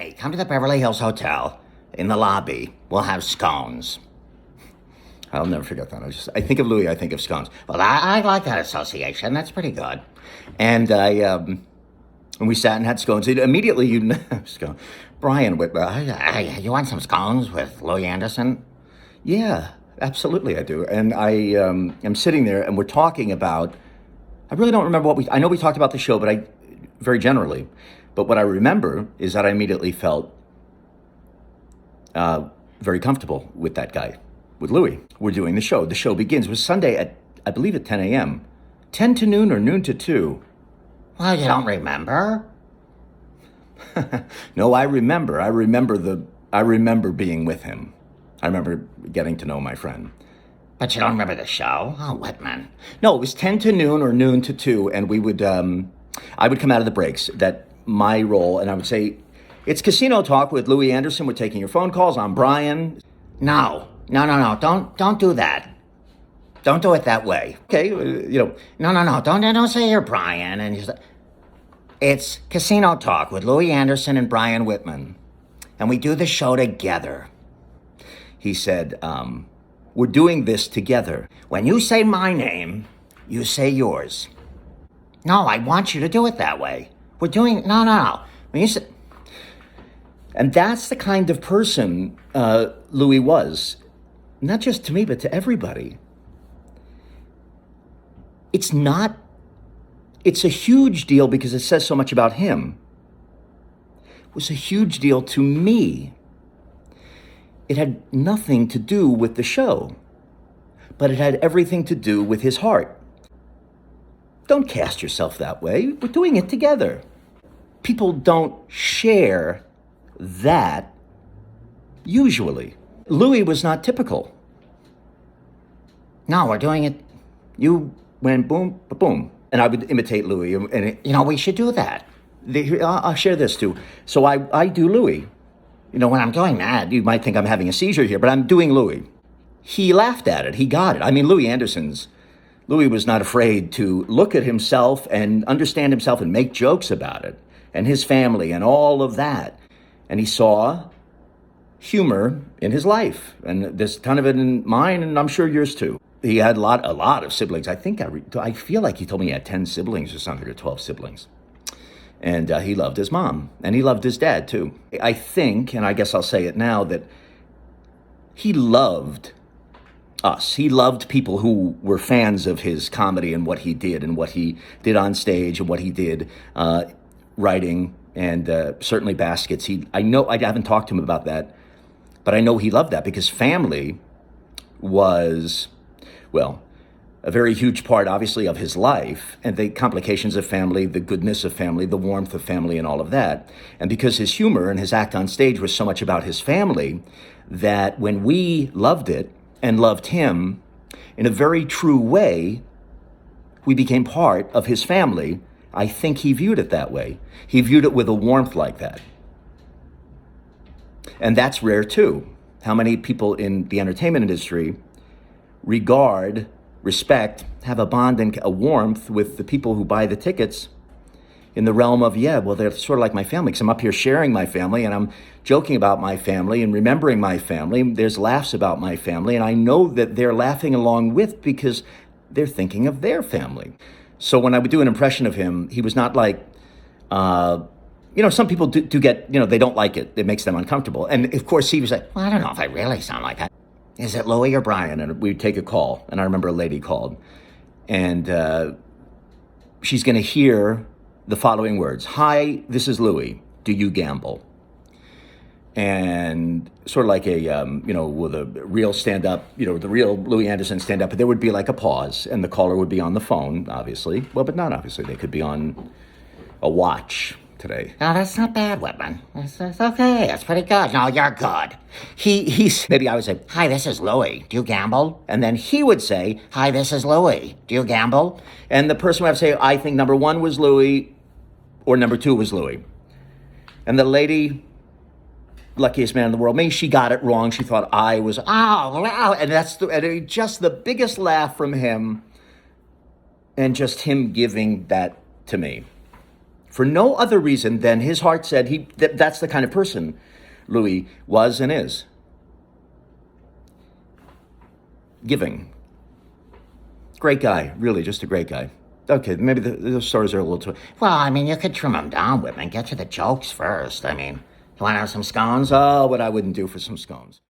Hey, come to the Beverly Hills Hotel. In the lobby, we'll have scones. I'll never forget that. I think of Louie, I think of scones. Well, I like that association. That's pretty good. And and we sat and had scones. Immediately, scone. Brian, you want some scones with Louie Anderson? Yeah, absolutely, I do. And I am sitting there, and we're talking about. I really don't remember I know we talked about the show, but very generally. But what I remember is that I immediately felt very comfortable with that guy, with Louie. We're doing the show. The show begins. It was Sunday at, I believe, at 10 a.m. 10 to noon or noon to 2. Well, you don't remember? No, I remember. I remember being with him. I remember getting to know my friend. But you don't remember the show? Oh, Whitman. No, it was 10 to noon or noon to 2, and we would, I would come out of the breaks, my role, and I would say, it's Casino Talk with Louie Anderson. We're taking your phone calls. I'm Brian. No. Don't do that. Don't do it that way. Okay, No. Don't say you're Brian. And it's Casino Talk with Louie Anderson and Brian Whitman. And we do the show together. He said, we're doing this together. When you say my name, you say yours. No, I want you to do it that way. We're doing, no. When you say, and that's the kind of person Louie was. Not just to me, but to everybody. It's a huge deal because it says so much about him. It was a huge deal to me. It had nothing to do with the show, but it had everything to do with his heart. Don't cast yourself that way. We're doing it together. People don't share that usually. Louie was not typical. No, we're doing it. You went boom, boom. And I would imitate Louie. And we should do that. I'll share this too. So I do Louie. When I'm doing that, you might think I'm having a seizure here, but I'm doing Louie. He laughed at it. He got it. I mean, Louie was not afraid to look at himself and understand himself and make jokes about it and his family and all of that. And he saw humor in his life, and there's a ton of it in mine, and I'm sure yours too. He had a lot of siblings. I think I feel like he told me he had 10 siblings or something, or 12 siblings. And he loved his mom, and he loved his dad too. I think, and I guess I'll say it now, that he loved us. He loved people who were fans of his comedy and what he did on stage and what he did writing, and certainly baskets. I know I haven't talked to him about that, but I know he loved that because family was, a very huge part, obviously, of his life, and the complications of family, the goodness of family, the warmth of family, and all of that. And because his humor and his act on stage was so much about his family, that when we loved it and loved him in a very true way, we became part of his family. I think he viewed it that way. He viewed it with a warmth like that. And that's rare too. How many people in the entertainment industry respect, have a bond and a warmth with the people who buy the tickets in the realm of, they're sort of like my family, because I'm up here sharing my family and I'm joking about my family and remembering my family. There's laughs about my family, and I know that they're laughing along with because they're thinking of their family. So when I would do an impression of him, he was not like, some people do get, they don't like it. It makes them uncomfortable. And of course he was like, well, I don't know if I really sound like that. Is it Louie or Brian? And we'd take a call. And I remember a lady called. And she's going to hear the following words. Hi, this is Louie. Do you gamble? And sort of like with a real stand-up, the real Louie Anderson stand-up, but there would be like a pause. And the caller would be on the phone, obviously. Well, but not obviously. They could be on a watch today. No, that's not bad, Whitman. That's okay. That's pretty good. No, you're good. Maybe I would say, hi, this is Louie. Do you gamble? And then he would say, hi, this is Louie. Do you gamble? And the person would have to say, I think number 1 was Louie or number 2 was Louie. And the lady, luckiest man in the world, maybe she got it wrong. She thought I was, wow. And that's just the biggest laugh from him, and just him giving that to me. for no other reason than his heart said that's the kind of person Louie was and is. Giving. Great guy, really, just a great guy. Okay, maybe the stories are a little too... Well, I mean, you could trim them down, Whitman. Get to the jokes first. I mean, you want to have some scones? Oh, what I wouldn't do for some scones.